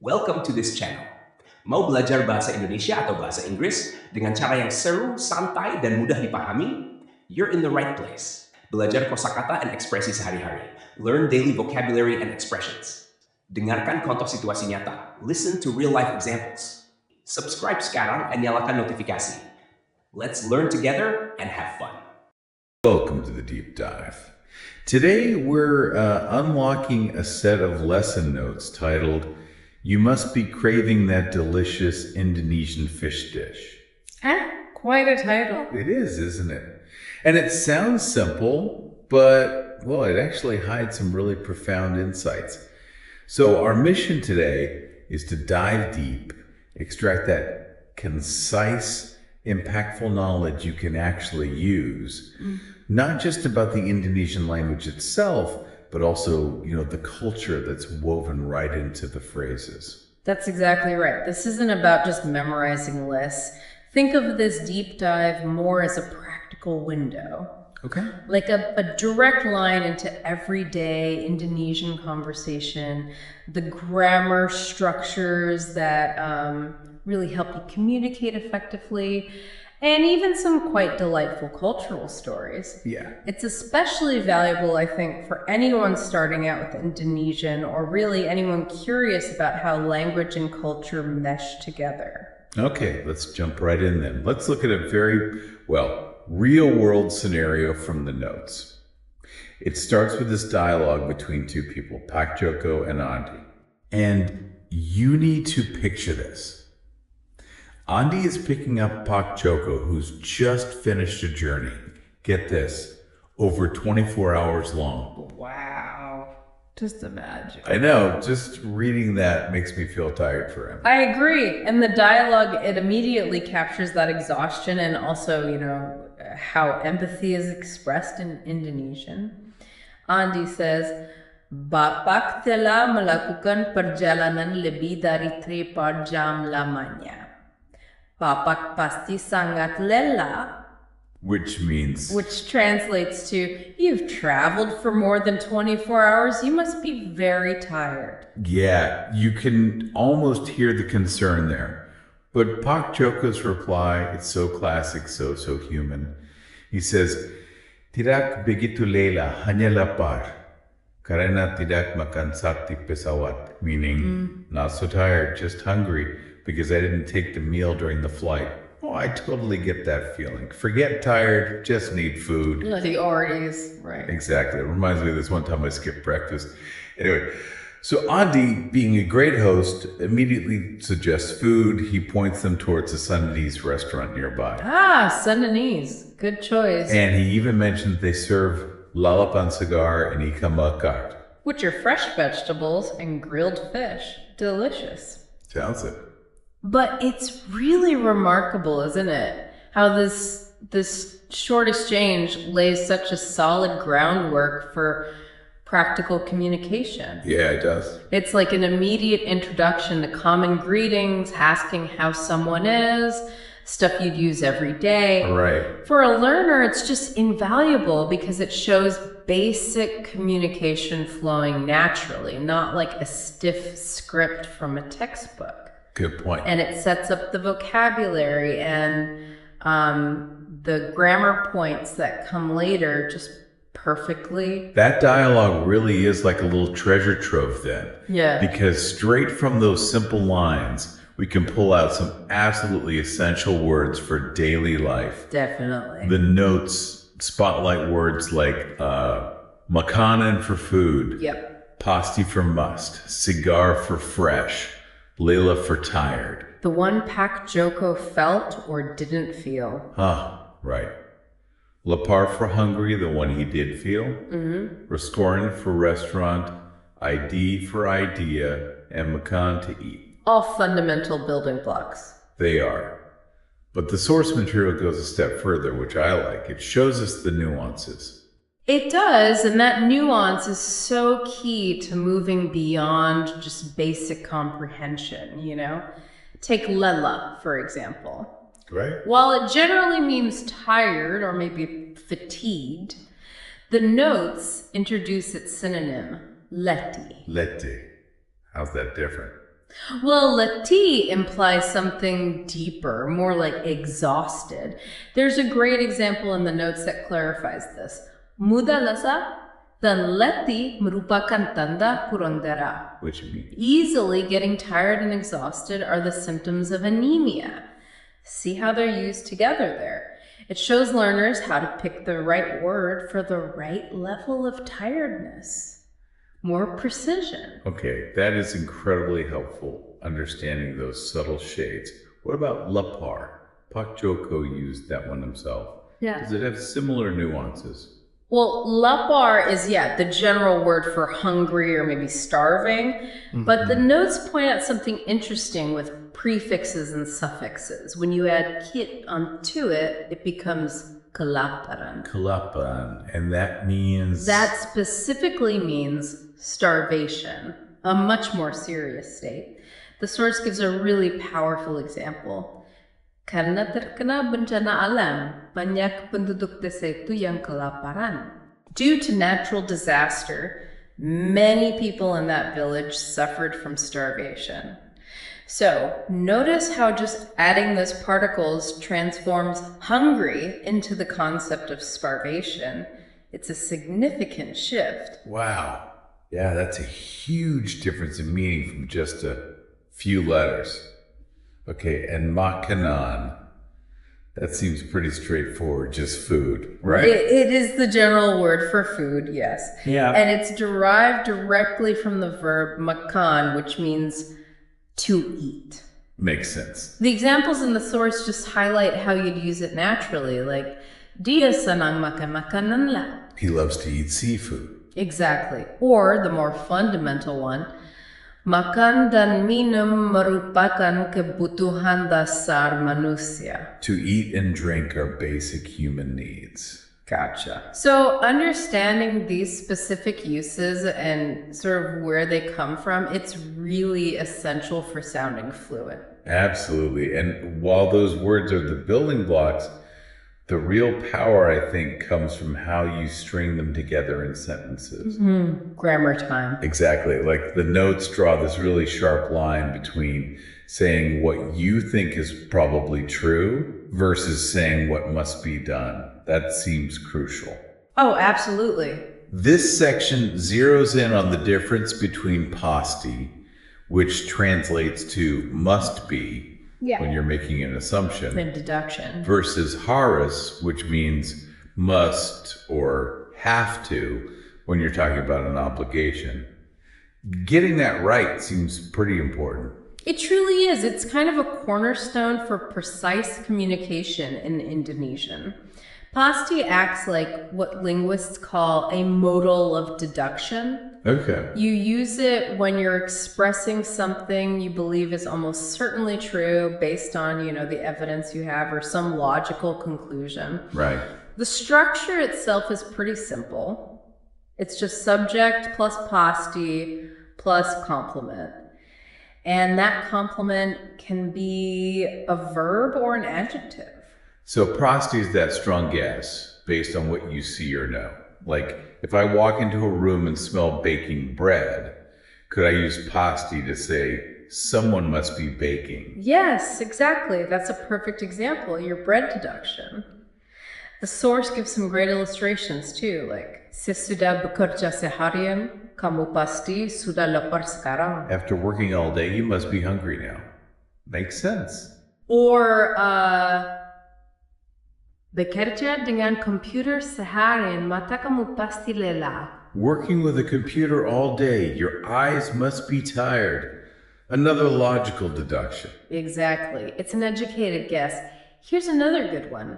Welcome to this channel. Mau belajar bahasa Indonesia atau bahasa Inggris dengan cara yang seru, santai, dan mudah dipahami? You're in the right place. Belajar kosakata dan ekspresi sehari-hari. Learn daily vocabulary and expressions. Dengarkan contoh situasi nyata. Listen to real-life examples. Subscribe sekarang dan nyalakan notifikasi. Let's learn together and have fun. Welcome to the deep dive. Today we're unlocking a set of lesson notes titled, "You must be craving that delicious Indonesian fish dish." Quite a title. It is, isn't it? And it sounds simple, but, well, it actually hides some really profound insights. So our mission today is to dive deep, extract that concise, impactful knowledge you can actually use, not just about the Indonesian language itself, but also, the culture that's woven right into the phrases. That's exactly right. This isn't about just memorizing lists. Think of this deep dive more as a practical window. Okay. Like a direct line into everyday Indonesian conversation, the grammar structures that really help you communicate effectively, and even some quite delightful cultural stories. Yeah. It's especially valuable, I think, for anyone starting out with Indonesian, or really anyone curious about how language and culture mesh together. Okay, let's jump right in then. Let's look at a very, real-world scenario from the notes. It starts with this dialogue between two people, Pak Joko and Andi. And you need to picture this. Andi is picking up Pak Joko, who's just finished a journey. Get this, over 24 hours long. Wow. Just imagine. I know, just reading that makes me feel tired for him. I agree. And the dialogue, it immediately captures that exhaustion and also, how empathy is expressed in Indonesian. Andi says, Bapak telah melakukan perjalanan lebih dari 3 jam lamanya. Bapak pasti sangat lelah. Which translates to, you've traveled for more than 24 hours, you must be very tired. Yeah, you can almost hear the concern there. But Pak Joko's reply, it's so classic, so human. He says, "Tidak begitu lelah, hanya lapar. Karena tidak makan saat di pesawat." Meaning, not so tired, just hungry, because I didn't take the meal during the flight. Oh, I totally get that feeling. Forget tired, just need food. The already right. Exactly. It reminds me of this one time I skipped breakfast. Anyway, so Andi, being a great host, immediately suggests food. He points them towards a Sundanese restaurant nearby. Sundanese. Good choice. And he even mentions they serve lalapan segar and ikan bakar, which are fresh vegetables and grilled fish. Delicious. Sounds it. But it's really remarkable, isn't it? How this short exchange lays such a solid groundwork for practical communication. Yeah, it does. It's like an immediate introduction to common greetings, asking how someone is, stuff you'd use every day. Right. For a learner, it's just invaluable because it shows basic communication flowing naturally, not like a stiff script from a textbook. Good point. And it sets up the vocabulary and the grammar points that come later just perfectly. That dialogue really is like a little treasure trove then. Yeah. Because straight from those simple lines, we can pull out some absolutely essential words for daily life. Definitely. The notes spotlight words like makanan for food. Yep. Pasti for must. Cigar for fresh. Lelah for tired. The one Pak Joko felt or didn't feel. Right. Lapar for hungry, the one he did feel. Restaurant for restaurant. ID for idea. And makan to eat. All fundamental building blocks. They are. But the source material goes a step further, which I like. It shows us the nuances. It does, and that nuance is so key to moving beyond just basic comprehension, Take lelah, for example. Right. While it generally means tired or maybe fatigued, the notes introduce its synonym, letih. Letih. How's that different? Well, letih implies something deeper, more like exhausted. There's a great example in the notes that clarifies this. Mudah lelah dan letih merupakan tanda kurang darah. Which means Easily getting tired and exhausted are the symptoms of anemia. See how they're used together there. It shows learners how to pick the right word for the right level of tiredness. More precision. okay, that is incredibly helpful, understanding those subtle shades. What about lapar? Pak Joko used that one himself. Yeah. Does it have similar nuances? Well, lapar is, the general word for hungry or maybe starving. But the notes point out something interesting with prefixes and suffixes. When you add kit onto it, it becomes kelaparan. Kelaparan, and that means... That specifically means starvation, a much more serious state. The source gives a really powerful example. Karena terkena bencana alam, banyak penduduk desa itu yang kelaparan. Due to natural disaster, many people in that village suffered from starvation. So, notice how just adding those particles transforms hungry into the concept of starvation. It's a significant shift. Wow. Yeah, that's a huge difference in meaning from just a few letters. Okay, and makanan, that seems pretty straightforward, just food, right? It is the general word for food, yes. Yeah. And it's derived directly from the verb makan, which means to eat. Makes sense. The examples in the source just highlight how you'd use it naturally, like, dia senang makan makanan laut. He loves to eat seafood. Exactly. Or the more fundamental one, makan dan minum merupakan kebutuhan dasar manusia. To eat and drink are basic human needs. Gotcha. So understanding these specific uses and sort of where they come from, it's really essential for sounding fluent. Absolutely. And while those words are the building blocks, the real power, I think, comes from how you string them together in sentences. Grammar time. Exactly. Like the notes draw this really sharp line between saying what you think is probably true versus saying what must be done. That seems crucial. Oh, absolutely. This section zeroes in on the difference between pasti, which translates to must be, when you're making an assumption, And deduction. versus harus, which means must or have to when you're talking about an obligation. Getting that right seems pretty important. It truly is. It's kind of a cornerstone for precise communication in Indonesian. Pasti acts like what linguists call a modal of deduction. Okay. You use it when you're expressing something you believe is almost certainly true based on, the evidence you have or some logical conclusion. Right. The structure itself is pretty simple. It's just subject plus pasti plus complement. And that complement can be a verb or an adjective. So pasti is that strong guess based on what you see or know. Like if I walk into a room and smell baking bread, could I use pasti to say someone must be baking? Yes, exactly. That's a perfect example, your bread deduction. The source gives some great illustrations too, like sesudah bekerja seharian, kamu pasti sudah lapar sekarang. After working all day, you must be hungry now. Makes sense. Or bekerja dengan komputer seharian, mata kamu pasti lelah. Working with a computer all day, your eyes must be tired. Another logical deduction. Exactly. It's an educated guess. Here's another good one.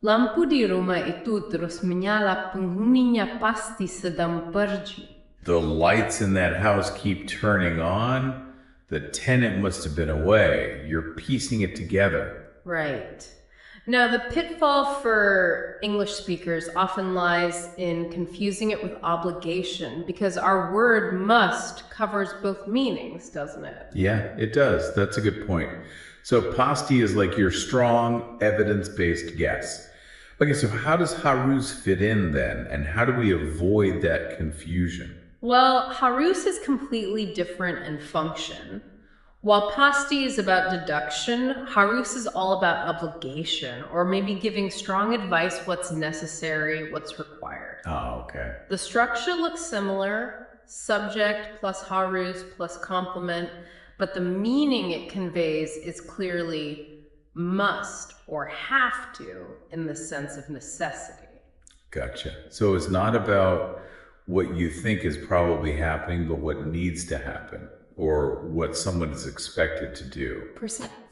Lampu di rumah itu terus menyala, penghuninya pasti sedang pergi. The lights in that house keep turning on. The tenant must have been away. You're piecing it together. Right. Now, the pitfall for English speakers often lies in confusing it with obligation, because our word must covers both meanings, doesn't it? Yeah, it does. That's a good point. So pasti is like your strong, evidence-based guess. Okay, so how does harus fit in then? And how do we avoid that confusion? Well, harus is completely different in function. While pasti is about deduction, harus is all about obligation, or maybe giving strong advice what's necessary, what's required. Oh, okay. The structure looks similar, subject plus harus plus complement, but the meaning it conveys is clearly must or have to in the sense of necessity. Gotcha. So it's not about what you think is probably happening, but what needs to happen, or what someone is expected to do.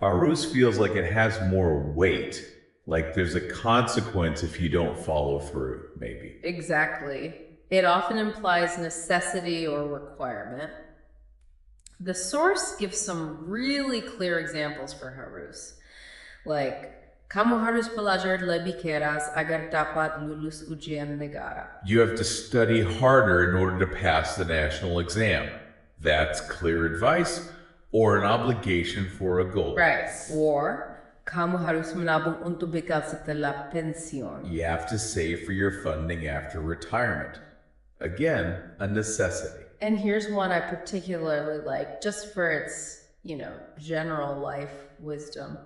Harus feels like it has more weight, like there's a consequence if you don't follow through, maybe. Exactly. It often implies necessity or requirement. The source gives some really clear examples for harus, like kamu harus belajar lebih keras agar dapat lulus ujian negara. You have to study harder in order to pass the national exam. That's clear advice or an obligation for a goal. Right. Or kamu harus menabung untuk bekal setelah pensiun. You have to save for your funding after retirement. Again, a necessity. And here's one I particularly like, just for its, general life wisdom.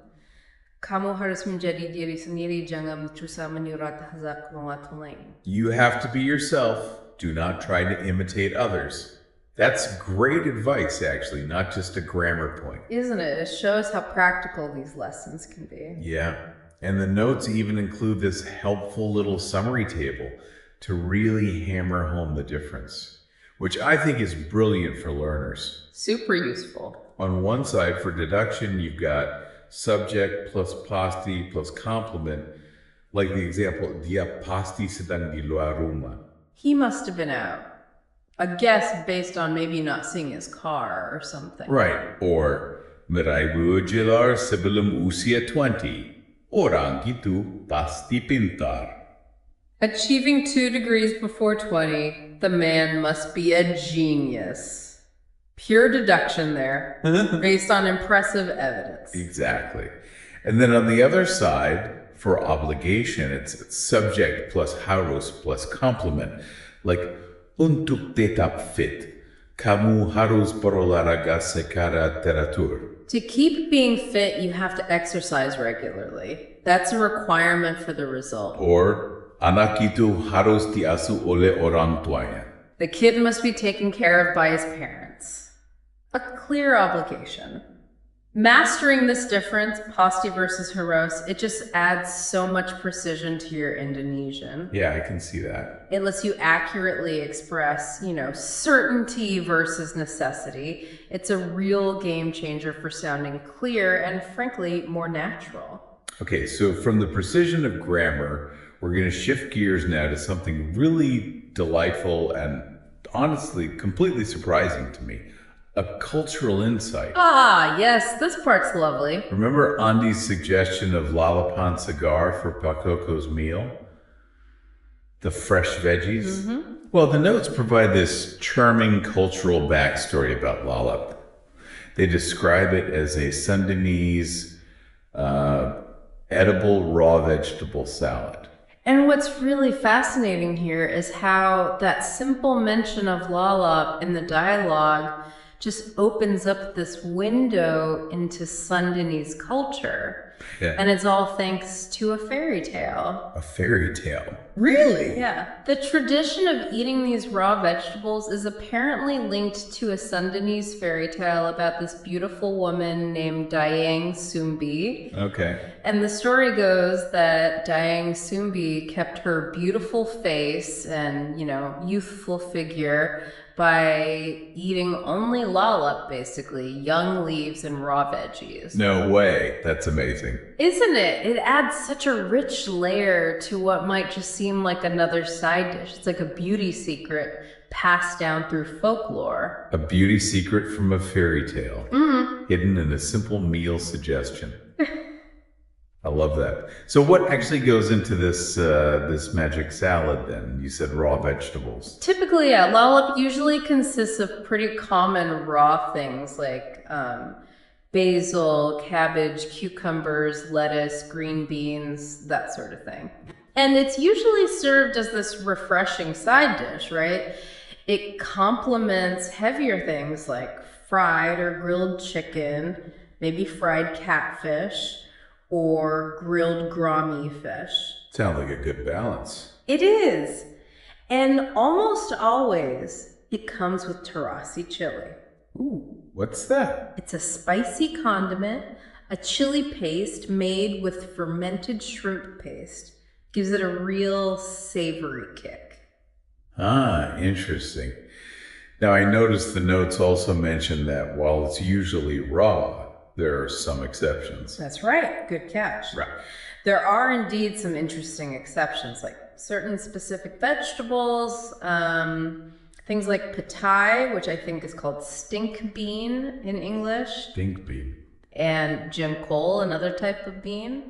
Kamu harus menjadi diri sendiri, jangan berusaha menyurat hazak orang lain. You have to be yourself. Do not try to imitate others. That's great advice, actually, not just a grammar point. Isn't it? It shows how practical these lessons can be. Yeah. And the notes even include this helpful little summary table to really hammer home the difference, which I think is brilliant for learners. Super useful. On one side, for deduction, you've got subject plus pasti plus complement, like the example, dia pasti sedang di luar rumah. He must have been out. A guess based on maybe not seeing his car or something. Right. Or, meraih jelar sebelum usia 20. Orang itu pasti pintar. Achieving 2 degrees before 20, the man must be a genius. Pure deduction there, based on impressive evidence. Exactly. And then on the other side, for obligation, it's subject plus harus plus complement. Like, untuk tetap fit, kamu harus berolahraga secara teratur. To keep being fit, you have to exercise regularly. That's a requirement for the result. Or, anak itu harus diasuh oleh orang tuanya. The kid must be taken care of by his parents. A clear obligation. Mastering this difference, pasti versus harus, it just adds so much precision to your Indonesian. Yeah, I can see that. It lets you accurately express, certainty versus necessity. It's a real game changer for sounding clear and, frankly, more natural. Okay, so from the precision of grammar, we're going to shift gears now to something really delightful and honestly completely surprising to me. A cultural insight. Ah, yes, this part's lovely. Remember Andy's suggestion of lalapan cigar for Pacoco's meal? The fresh veggies? Mm-hmm. Well, the notes provide this charming cultural backstory about lalap. They describe it as a Sundanese edible raw vegetable salad. And what's really fascinating here is how that simple mention of lalap in the dialogue just opens up this window into Sundanese culture. Yeah. And it's all thanks to a fairy tale. A fairy tale? Really? Yeah. The tradition of eating these raw vegetables is apparently linked to a Sundanese fairy tale about this beautiful woman named Dayang Sumbi. Okay. And the story goes that Dayang Sumbi kept her beautiful face and, youthful figure by eating only lalap, basically, young leaves and raw veggies. No way. That's amazing. Isn't it? It adds such a rich layer to what might just seem like another side dish. It's like a beauty secret passed down through folklore. A beauty secret from a fairy tale, hidden in a simple meal suggestion. I love that. So what actually goes into this magic salad then? You said raw vegetables. Typically, yeah. Lalap usually consists of pretty common raw things like basil, cabbage, cucumbers, lettuce, green beans, that sort of thing. And it's usually served as this refreshing side dish, right? It complements heavier things like fried or grilled chicken, maybe fried catfish, or grilled gourmet fish. Sounds like a good balance. It is. And almost always, it comes with terasi chili. Ooh, what's that? It's a spicy condiment, a chili paste made with fermented shrimp paste. Gives it a real savory kick. Ah, interesting. Now, I noticed the notes also mention that while it's usually raw, there are some exceptions. That's right. Good catch. Right. There are indeed some interesting exceptions, like certain specific vegetables, things like patai, which I think is called stink bean in English, Stink bean. and jengkol, another type of bean.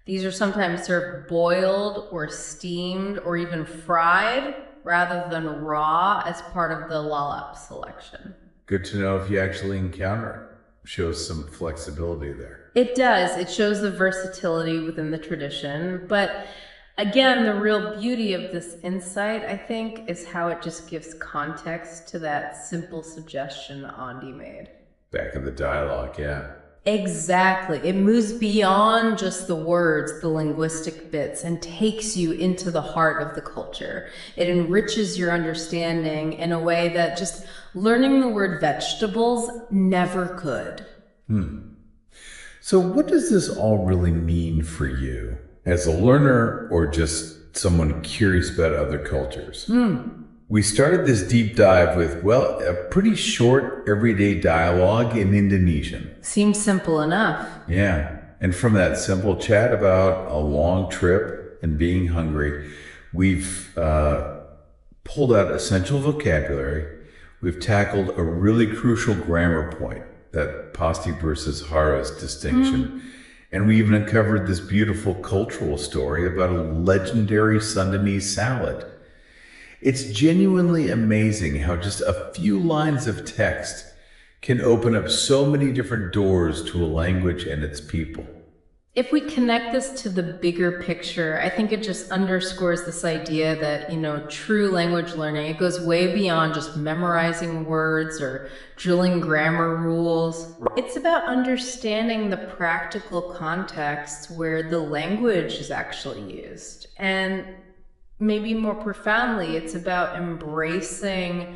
These are sometimes served boiled or steamed or even fried rather than raw as part of the lalap selection. Good to know if you actually encounter it. Shows some flexibility there. It does. It shows the versatility within the tradition. But again, the real beauty of this insight, I think, is how it just gives context to that simple suggestion Andy made. Back in the dialogue, yeah. Exactly. It moves beyond just the words, the linguistic bits, and takes you into the heart of the culture. It enriches your understanding in a way that just learning the word vegetables never could. So what does this all really mean for you as a learner or just someone curious about other cultures? We started this deep dive with, well, a pretty short everyday dialogue in Indonesian. Seems simple enough. Yeah. And from that simple chat about a long trip and being hungry, we've pulled out essential vocabulary. We've tackled a really crucial grammar point, that pasti versus hara's distinction. And we even uncovered this beautiful cultural story about a legendary Sundanese salad. It's genuinely amazing how just a few lines of text can open up so many different doors to a language and its people. If we connect this to the bigger picture, I think it just underscores this idea that, true language learning, it goes way beyond just memorizing words or drilling grammar rules. It's about understanding the practical context where the language is actually used. And maybe more profoundly, it's about embracing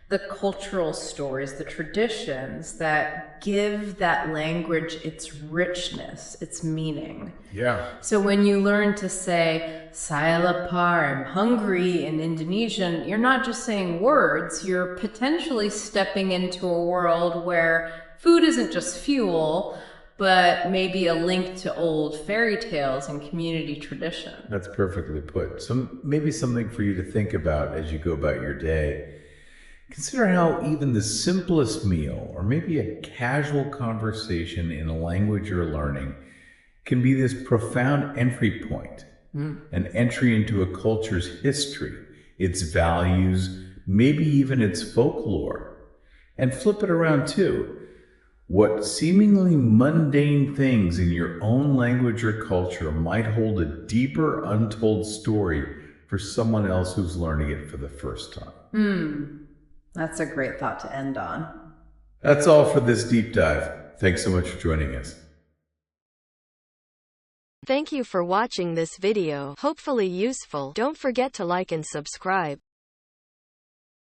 the cultural stories, the traditions that give that language its richness, its meaning. Yeah. So when you learn to say, saya lapar, I'm hungry in Indonesian, you're not just saying words, you're potentially stepping into a world where food isn't just fuel, but maybe a link to old fairy tales and community tradition. That's perfectly put. So maybe something for you to think about as you go about your day. Consider how even the simplest meal, or maybe a casual conversation in a language you're learning, can be this profound entry point, an entry into a culture's history, its values, maybe even its folklore. And flip it around too. What seemingly mundane things in your own language or culture might hold a deeper, untold story for someone else who's learning it for the first time. That's a great thought to end on. That's all for this deep dive. Thanks so much for joining us. Thank you for watching this video. Hopefully useful. Don't forget to like and subscribe.